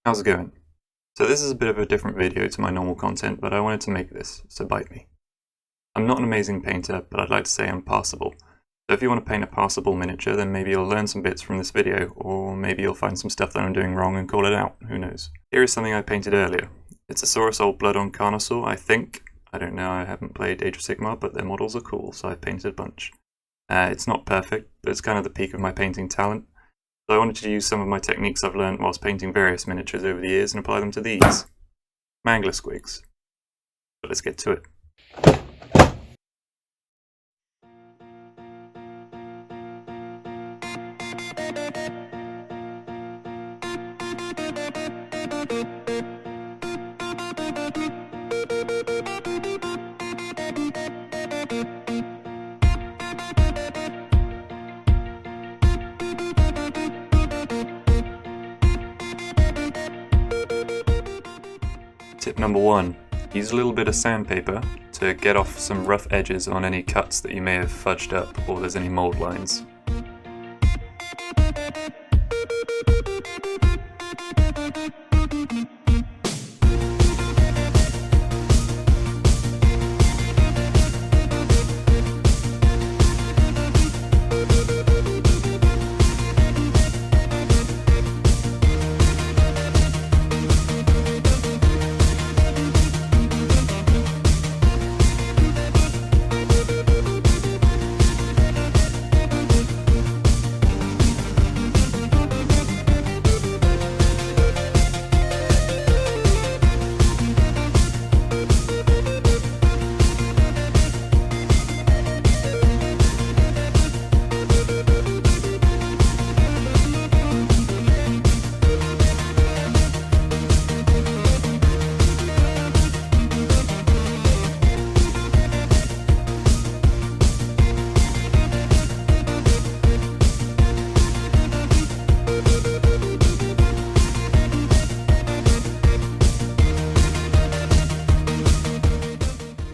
How's it going? So this is a bit of a different video to my normal content, but I wanted to make this, so bite me. I'm not an amazing painter, but I'd like to say I'm passable. So if you want to paint a passable miniature, then maybe you'll learn some bits from this video, or maybe you'll find some stuff that I'm doing wrong and call it out, who knows. Here is something I painted earlier. It's a Saurus Old Blood on Carnosaur, I think. I don't know, I haven't played Age of Sigmar, but their models are cool, so I've painted a bunch. It's not perfect, but it's kind of the peak of my painting talent. So I wanted to use some of my techniques I've learned whilst painting various miniatures over the years and apply them to these. Mangler Squigs. But let's get to it. Tip number 1. Use a little bit of sandpaper to get off some rough edges on any cuts that you may have fudged up or there's any mold lines.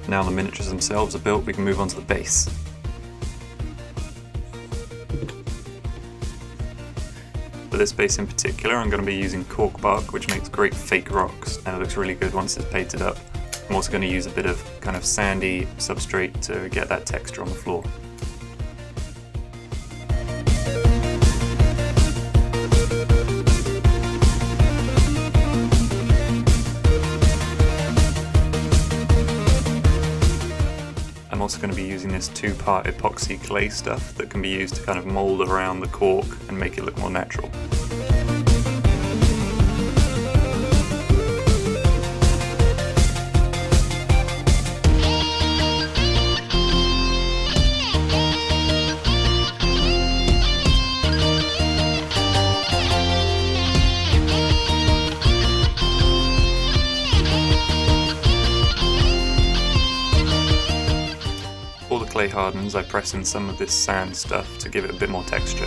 Now the miniatures themselves are built, we can move on to the base. For this base in particular, I'm going to be using cork bark, which makes great fake rocks, and it looks really good once it's painted up. I'm also going to use a bit of kind of sandy substrate to get that texture on the floor. I'm also going to be using this 2-part epoxy clay stuff that can be used to kind of mould around the cork and make it look more natural. Before the clay hardens, I press in some of this sand stuff to give it a bit more texture.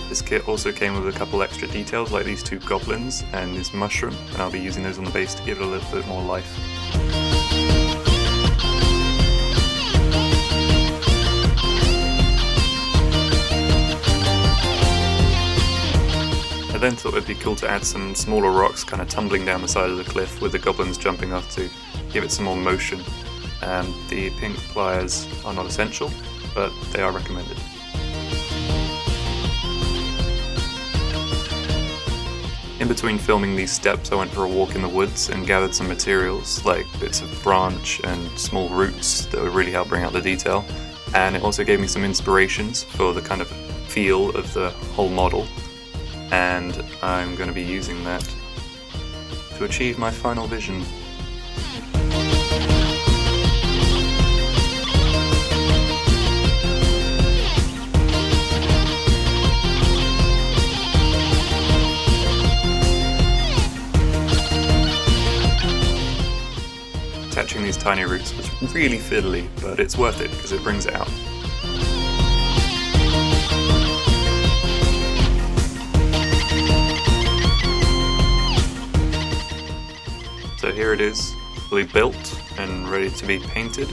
This kit also came with a couple extra details like these 2 goblins and this mushroom, and I'll be using those on the base to give it a little bit more life. I then thought it'd be cool to add some smaller rocks kind of tumbling down the side of the cliff with the goblins jumping off to give it some more motion. The pink pliers are not essential, but they are recommended. In between filming these steps, I went for a walk in the woods and gathered some materials like bits of branch and small roots that would really help bring out the detail, and it also gave me some inspirations for the kind of feel of the whole model. And I'm going to be using that to achieve my final vision. Attaching these tiny roots was really fiddly, but it's worth it because it brings it out. So here it is, fully built and ready to be painted.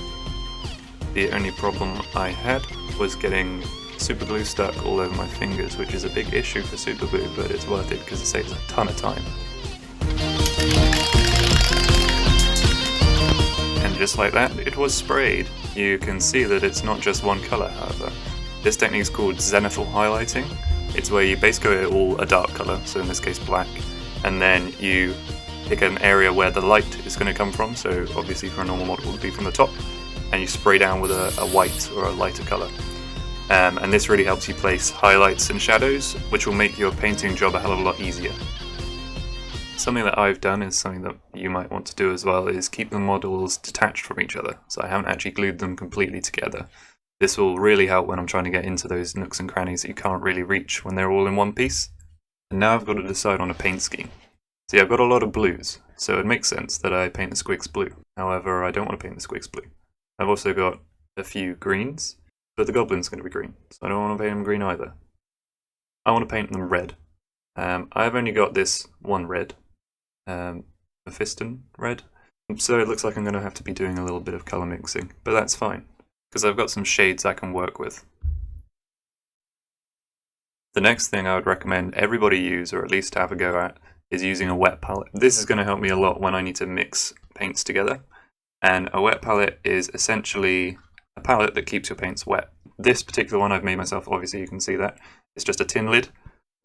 The only problem I had was getting super glue stuck all over my fingers, which is a big issue for super glue, but it's worth it because it saves a ton of time. And just like that, it was sprayed. You can see that it's not just one colour, however. This technique is called Zenithal Highlighting. It's where you basically go all a dark colour, so in this case black, and then you pick an area where the light is going to come from, so obviously for a normal model it would be from the top, and you spray down with a white or a lighter colour. And this really helps you place highlights and shadows, which will make your painting job a hell of a lot easier. Something that I've done is something that you might want to do as well, is keep the models detached from each other, so I haven't actually glued them completely together. This will really help when I'm trying to get into those nooks and crannies that you can't really reach when they're all in one piece. And now I've got to decide on a paint scheme. See, I've got a lot of blues, so it makes sense that I paint the Squigs blue. However, I don't want to paint the Squigs blue. I've also got a few greens, but the goblin's going to be green, so I don't want to paint them green either. I want to paint them red. I've only got this one red, Mephiston red, so it looks like I'm going to have to be doing a little bit of colour mixing, but that's fine, because I've got some shades I can work with. The next thing I would recommend everybody use, or at least have a go at, is using a wet palette. This is going to help me a lot when I need to mix paints together, and a wet palette is essentially a palette that keeps your paints wet. This particular one I've made myself, obviously you can see that. It's just a tin lid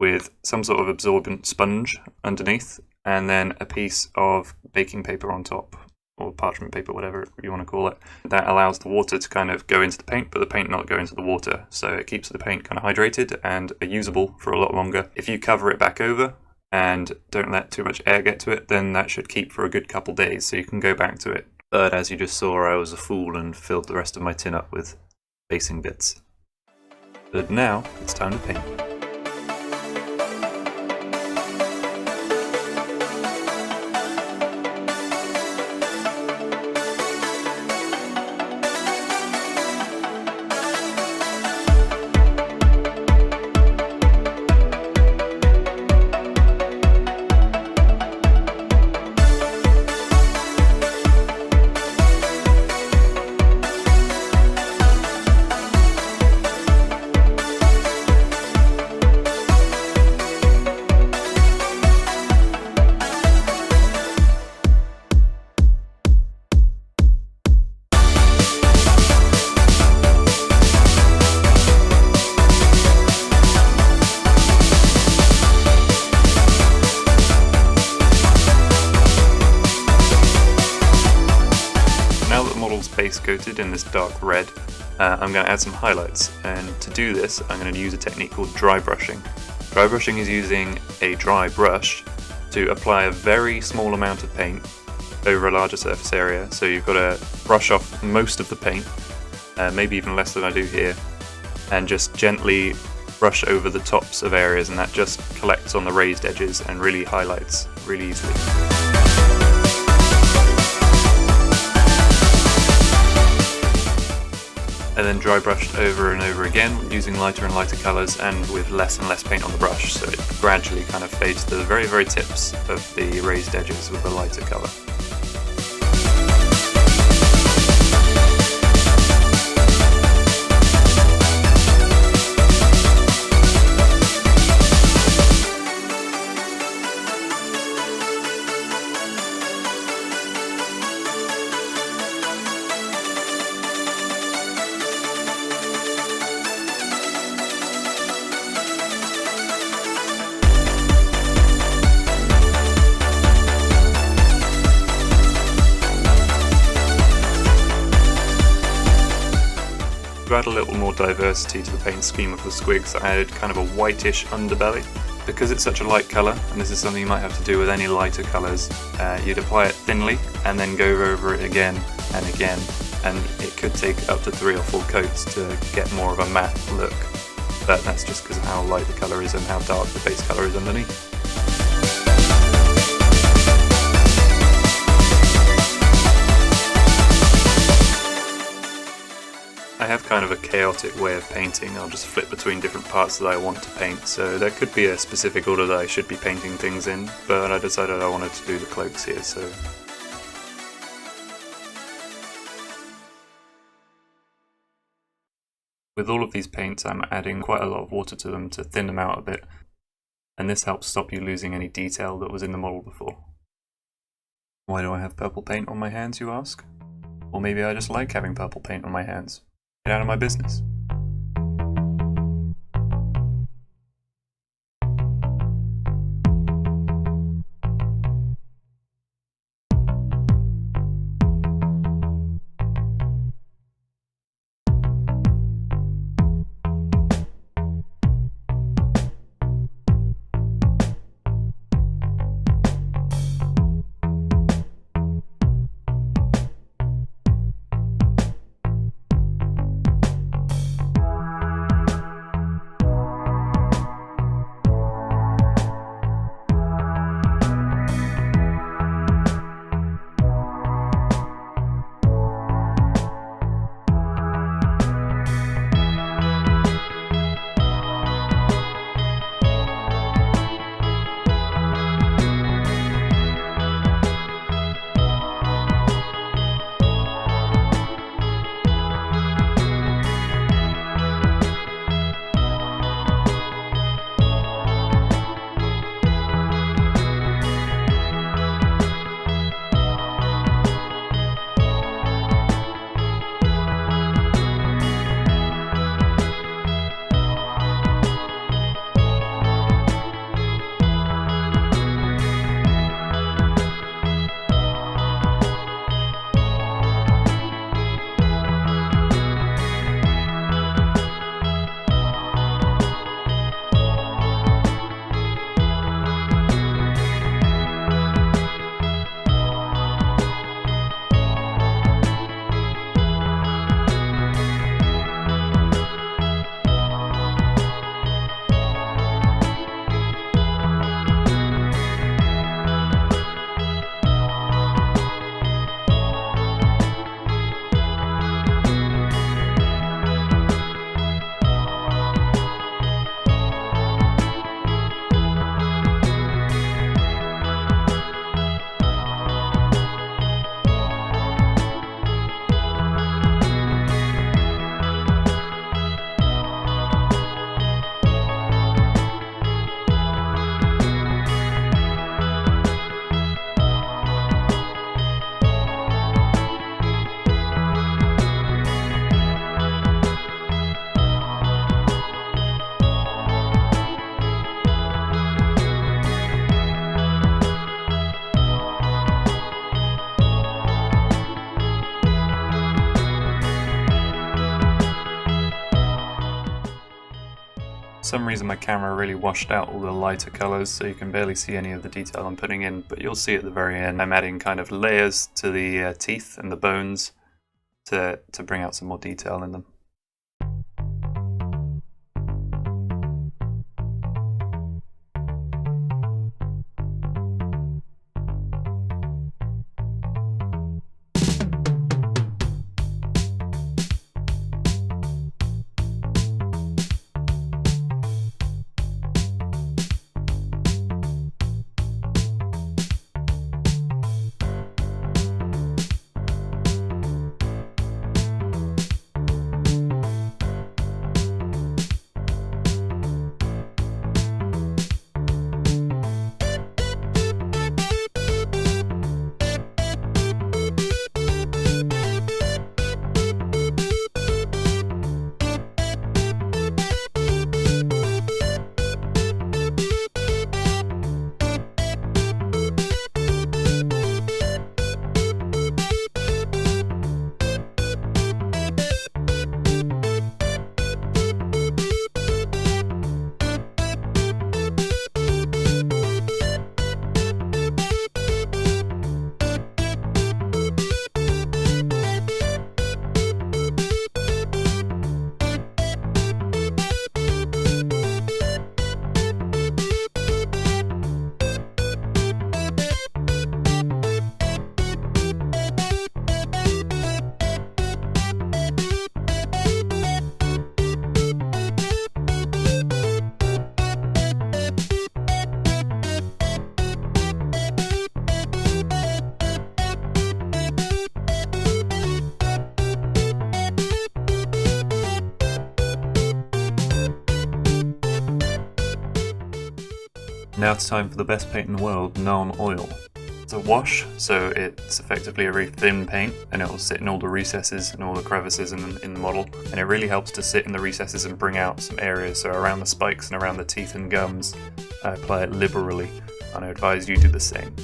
with some sort of absorbent sponge underneath, and then a piece of baking paper on top, or parchment paper, whatever you want to call it. That allows the water to kind of go into the paint, but the paint not go into the water, so it keeps the paint kind of hydrated and usable for a lot longer. If you cover it back over and don't let too much air get to it, then that should keep for a good couple days, so you can go back to it. But as you just saw, I was a fool and filled the rest of my tin up with basing bits. But now, it's time to paint. Base coated in this dark red, I'm going to add some highlights, and to do this I'm going to use a technique called dry brushing. Dry brushing is using a dry brush to apply a very small amount of paint over a larger surface area, so you've got to brush off most of the paint, maybe even less than I do here, and just gently brush over the tops of areas, and that just collects on the raised edges and really highlights really easily. And then dry brushed over and over again using lighter and lighter colours and with less and less paint on the brush, so it gradually kind of fades to the very, very tips of the raised edges with the lighter colour. To add a little more diversity to the paint scheme of the Squigs, I added kind of a whitish underbelly. Because it's such a light colour, and this is something you might have to do with any lighter colours, you'd apply it thinly and then go over it again and again, and it could take up to 3 or 4 coats to get more of a matte look, but that's just because of how light the colour is and how dark the base colour is underneath. I have kind of a chaotic way of painting. I'll just flip between different parts that I want to paint, so there could be a specific order that I should be painting things in, but I decided I wanted to do the cloaks here, so With all of these paints, I'm adding quite a lot of water to them to thin them out a bit, and this helps stop you losing any detail that was in the model before. Why do I have purple paint on my hands, you ask? Or maybe I just like having purple paint on my hands. Get out of my business. For some reason my camera really washed out all the lighter colours, so you can barely see any of the detail I'm putting in, but you'll see at the very end I'm adding kind of layers to the teeth and the bones to bring out some more detail in them. Now it's time for the best paint in the world, non-oil. It's a wash, so it's effectively a very thin paint, and it will sit in all the recesses and all the crevices in the model, and it really helps to sit in the recesses and bring out some areas, so around the spikes and around the teeth and gums. I apply it liberally, and I advise you do the same.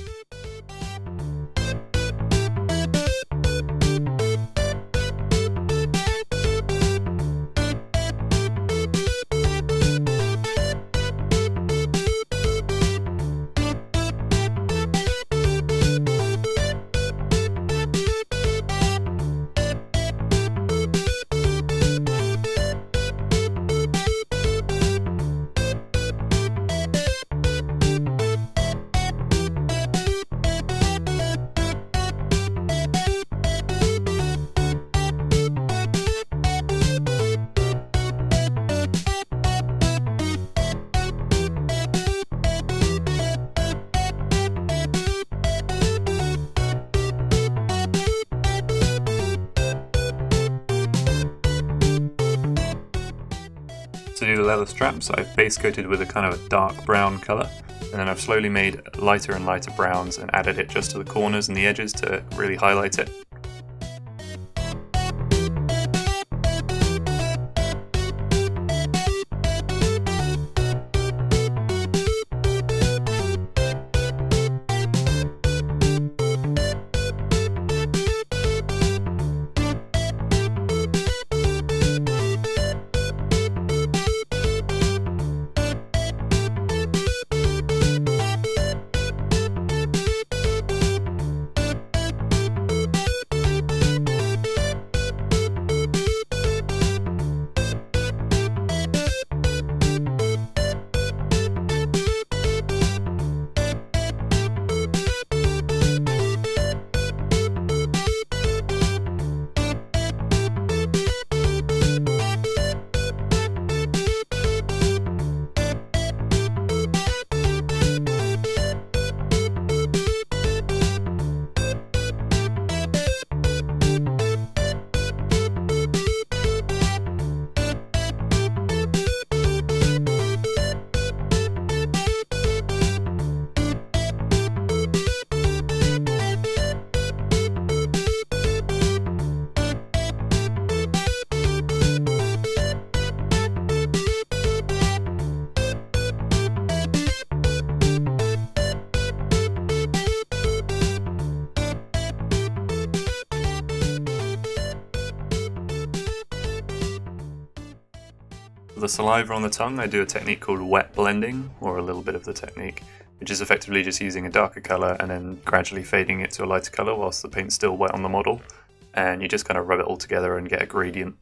To do the leather straps, I've base coated with a kind of a dark brown colour, and then I've slowly made lighter and lighter browns and added it just to the corners and the edges to really highlight it. For the saliva on the tongue, I do a technique called wet blending, or a little bit of the technique, which is effectively just using a darker colour and then gradually fading it to a lighter colour whilst the paint's still wet on the model, and you just kind of rub it all together and get a gradient.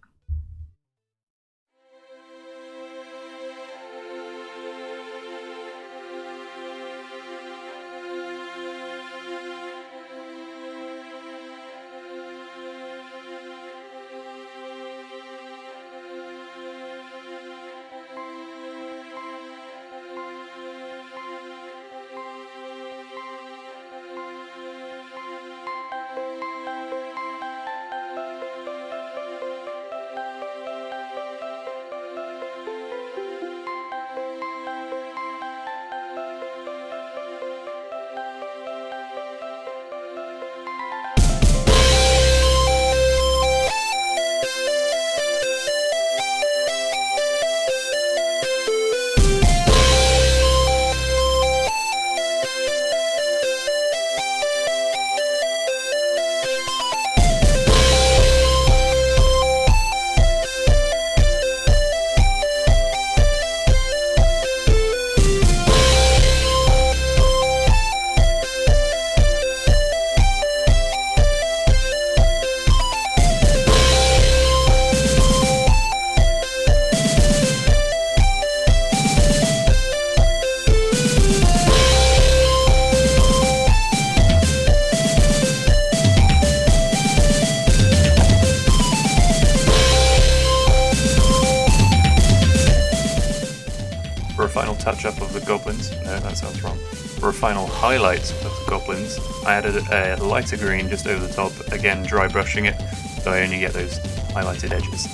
For a final touch-up of the goblins, no, that sounds wrong. For a final highlight of the goblins, I added a lighter green just over the top, again dry brushing it, so I only get those highlighted edges.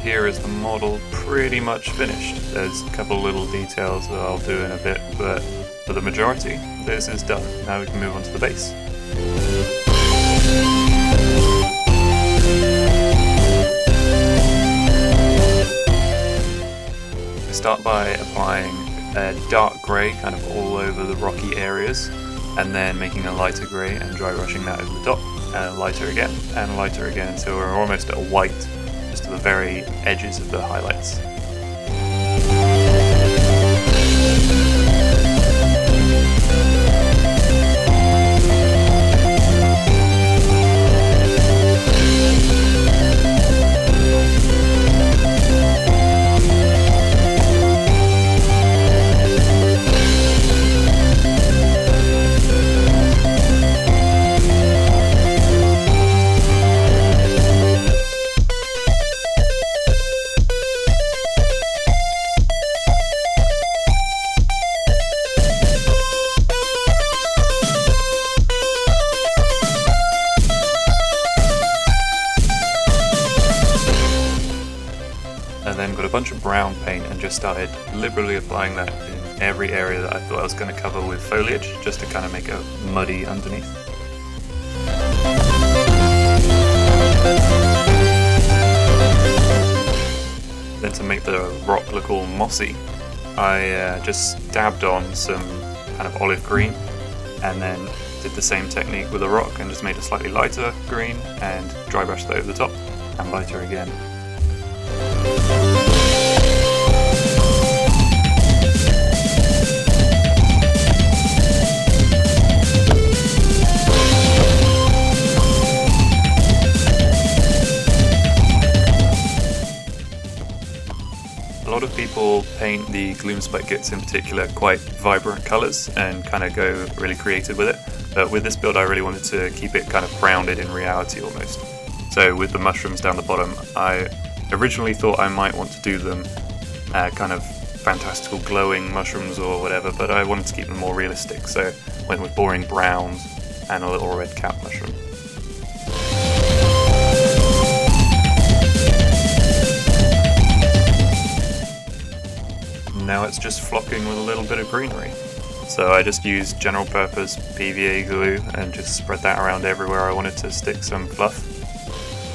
here is the model pretty much finished. There's a couple little details that I'll do in a bit, but for the majority, this is done. Now we can move on to the base. We start by applying a dark grey kind of all over the rocky areas, and then making a lighter grey and dry brushing that over the top, and a lighter again until we're almost at a white, just to the very edges of the highlights. And then got a bunch of brown paint and just started liberally applying that in every area that I thought I was going to cover with foliage, just to kind of make it muddy underneath. Then to make the rock look all mossy, I just dabbed on some kind of olive green, and then did the same technique with the rock and just made a slightly lighter green and dry brushed that over the top, and lighter again. A lot of people paint the Gloomspite kits in particular quite vibrant colours and kind of go really creative with it, but with this build I really wanted to keep it kind of grounded in reality almost. So with the mushrooms down the bottom, I originally thought I might want to do them kind of fantastical glowing mushrooms or whatever, but I wanted to keep them more realistic, so went with boring browns and a little red cap mushroom. Now it's just flocking with a little bit of greenery. So I just used general purpose PVA glue and just spread that around everywhere I wanted to stick some fluff,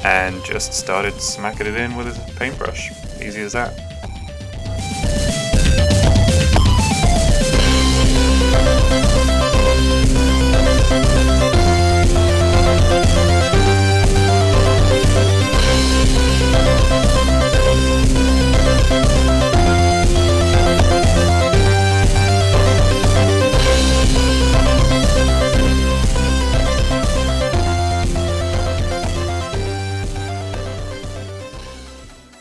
and just started smacking it in with a paintbrush. Easy as that.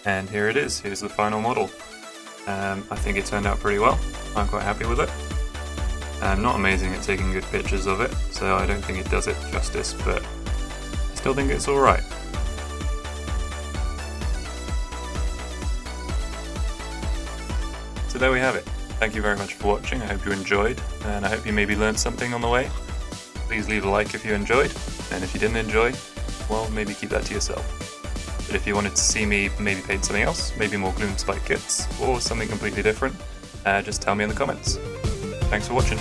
And here it is, here's the final model. I think it turned out pretty well. I'm quite happy with it. I'm not amazing at taking good pictures of it, so I don't think it does it justice, but I still think it's alright. So there we have it. Thank you very much for watching, I hope you enjoyed, and I hope you maybe learned something on the way. Please leave a like if you enjoyed, and if you didn't enjoy, well, maybe keep that to yourself. But if you wanted to see me maybe paint something else, maybe more Gloomspite kits, or something completely different, just tell me in the comments. Thanks for watching.